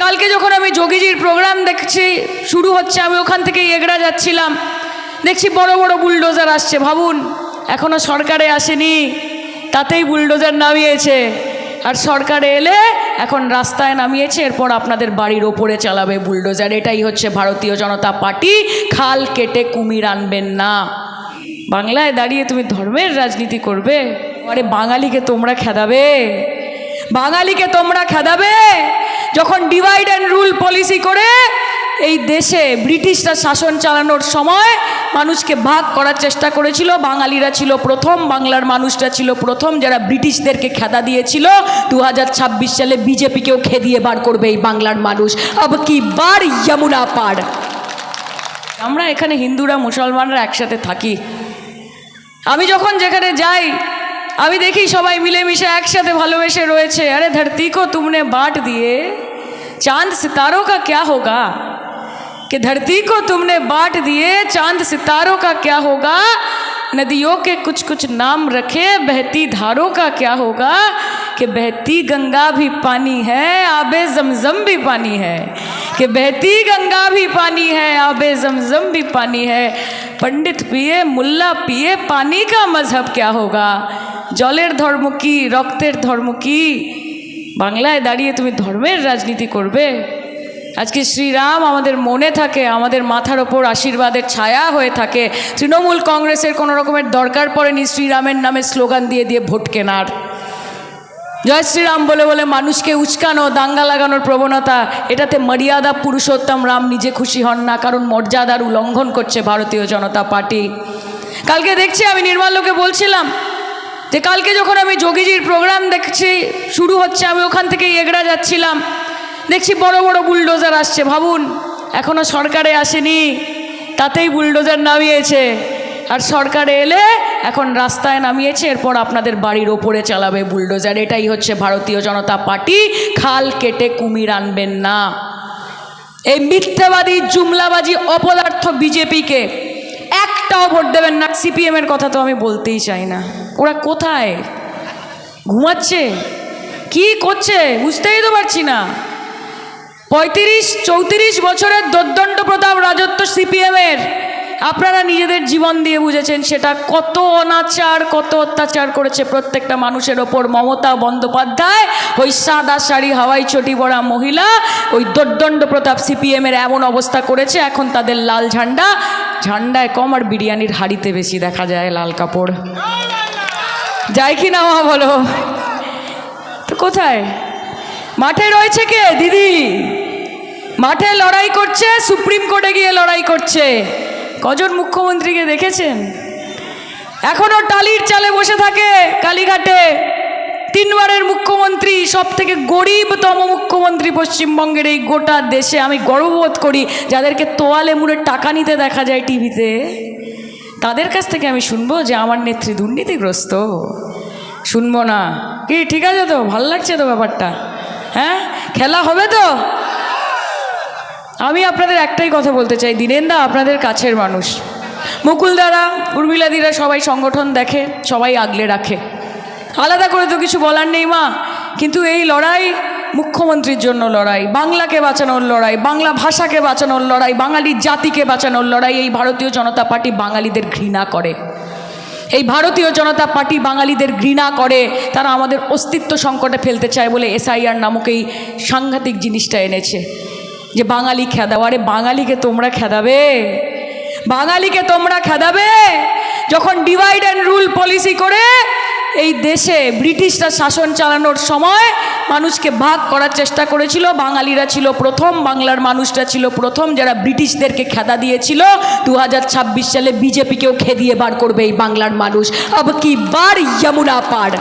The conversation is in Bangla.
কালকে যখন আমি যোগীজির প্রোগ্রাম দেখছি শুরু হচ্ছে, আমি ওখান থেকে এগড়া যাচ্ছিলাম, দেখছি বড় বড় বুলডোজার আসছে। ভাবুন, এখনও সরকারে আসেনি, তাতেই বুলডোজার নামিয়েছে। আর সরকারে এলে এখন রাস্তায় নামিয়েছে, এরপর আপনাদের বাড়ির ওপরে চালাবে বুলডোজার। এটাই হচ্ছে ভারতীয় জনতা পার্টি। খাল কেটে কুমির আনবেন না। বাংলায় দাঁড়িয়ে তুমি ধর্মের রাজনীতি করবে? আরে বাঙালিকে তোমরা খেদাবে, বাঙালিকে তোমরা খেদাবে। যখন ডিভাইড অ্যান্ড রুল পলিসি করে এই দেশে ব্রিটিশরা শাসন চালানোর সময় মানুষকে ভাগ করার চেষ্টা করেছিল, বাঙালিরা ছিল প্রথম, বাংলার মানুষরা ছিল প্রথম যারা ব্রিটিশদেরকে খেদা দিয়েছিল। 2026 সালে বিজেপিকেও খেদিয়ে বার করবে এই বাংলার মানুষ। আব কি বার যমুনা পার। আমরা এখানে হিন্দুরা মুসলমানরা একসাথে থাকি। আমি যখন যেখানে যাই আমি দেখি সবাই মিলেমিশে একসাথে ভালোবেসে রয়েছে। আরে ধরती को तुमने बांट दिए, चांद सितारों का क्या होगा? कि धरती को तुमने बांट दिए, चांद सितारों का क्या होगा? नदियों के कुछ कुछ नाम रखे, बहती धारों का क्या होगा? कि बहती गंगा भी पानी है, आबे जमजम भी पानी है। कि बहती गंगा भी पानी है, आबे जमजम भी पानी है। पंडित पिए मुल्ला पिए, पानी का मजहब क्या होगा? জলের ধর্ম কি, রক্তের ধর্ম কি? বাংলায় দাঁড়িয়ে তুমি ধর্মের রাজনীতি করবে? আজকে শ্রীরাম আমাদের মনে থাকে, আমাদের মাথার ওপর আশীর্বাদের ছায়া হয়ে থাকে। তৃণমূল কংগ্রেসের কোনো রকমের দরকার পড়েনি শ্রীরামের নামে স্লোগান দিয়ে দিয়ে ভোট কেনার। জয় শ্রীরাম বলে বলে মানুষকে উস্কানো, দাঙ্গা লাগানোর প্রবণতা, এটাতে মর্যাদা পুরুষোত্তম রাম নিজে খুশি হন না, কারণ মর্যাদার উল্লঙ্ঘন করছে ভারতীয় জনতা পার্টি। কালকে দেখছি, আমি নির্মলকে বলছিলাম যে কালকে যখন আমি যোগীজির প্রোগ্রাম দেখছি শুরু হচ্ছে, আমি ওখান থেকে এগড়া যাচ্ছিলাম, দেখছি বড় বড় বুলডোজার আসছে। ভাবুন, এখনও সরকারে আসেনি, তাতেই বুলডোজার নামিয়েছে। আর সরকারে এলে এখন রাস্তায় নামিয়েছে, এরপর আপনাদের বাড়ির ওপরে চালাবে বুলডোজার। এটাই হচ্ছে ভারতীয় জনতা পার্টি। খাল কেটে কুমির আনবেন না। এই মিথ্যাবাদী জুমলাবাজি অপদার্থ বিজেপিকে একটাও ভোট দেবেন না। সিপিএমের কথা তো আমি বলতেই চাই না। ওরা কোথায় ঘুমাচ্ছে, কি করছে বুঝতেই তো পারছি না। 35-34 বছরের দোর্দণ্ড প্রতাপ রাজত্ব সিপিএমের, আপনারা নিজেদের জীবন দিয়ে বুঝেছেন সেটা কত অনাচার, কত অত্যাচার করেছে প্রত্যেকটা মানুষের ওপর। মমতা বন্দ্যোপাধ্যায়, ওই সাদা শাড়ি হাওয়াই চটি পরা মহিলা, ওই দোর্দণ্ড প্রতাপ সিপিএমের এমন অবস্থা করেছে, এখন তাদের লাল ঝান্ডা, ঝান্ডায় কম আর বিরিয়ানির হাঁড়িতে বেশি দেখা যায় লাল কাপড়। যায় কি না মা বলো? তো কোথায় মাঠে রয়েছে কে? দিদি মাঠে লড়াই করছে, সুপ্রিম কোর্টে গিয়ে লড়াই করছে। কজন মুখ্যমন্ত্রীকে দেখেছেন এখনো টালির চালে বসে থাকে কালীঘাটে? 3 বারের মুখ্যমন্ত্রী, সব থেকে গরিবতম মুখ্যমন্ত্রী পশ্চিমবঙ্গের এই গোটা দেশে। আমি গর্ববোধ করি যাদেরকে তোয়ালে মুড়ে টাকা নিতে দেখা যায় টিভিতে, তাদের কাছ থেকে আমি শুনবো যে আমার নেত্রী দুর্নীতিগ্রস্ত? শুনবো না কি? ঠিক আছে তো, ভাল লাগছে তো ব্যাপারটা? হ্যাঁ, খেলা হবে তো? আমি আপনাদের একটাই কথা বলতে চাই, দীনেনদা আপনাদের কাছের মানুষ, মুকুলদারা, উর্মিলাদিরা সবাই সংগঠন দেখে, সবাই আগলে রাখে, আলাদা করে তো কিছু বলার নেই মা। কিন্তু এই লড়াই মুখ্যমন্ত্রীর জন্য লড়াই, বাংলাকে বাঁচানোর লড়াই, বাংলা ভাষাকে বাঁচানোর লড়াই, বাঙালি জাতিকে বাঁচানোর লড়াই। এই ভারতীয় জনতা পার্টি বাঙালিদের ঘৃণা করে, এই ভারতীয় জনতা পার্টি বাঙালিদের ঘৃণা করে। তারা আমাদের অস্তিত্ব সংকটে ফেলতে চায় বলে এসআইআর নামক এই সাংঘাতিক জিনিসটা এনেছে, যে বাঙালি খেদাও। আরে বাঙালিকে তোমরা খেদাবে, বাঙালিকে তোমরা খেদাবে। যখন ডিভাইড অ্যান্ড রুল পলিসি করে এই দেশে ব্রিটিশরা শাসন চালানোর সময় মানুষকে ভাগ করার চেষ্টা করেছিল, বাঙালিরা ছিল প্রথম, বাংলার মানুষরা ছিল প্রথম যারা ব্রিটিশদেরকে খেদা দিয়েছিল। 2026 সালে বিজেপিকেও খেদিয়ে বার করবে এই বাংলার মানুষ। আব কি বার যমুনা পার।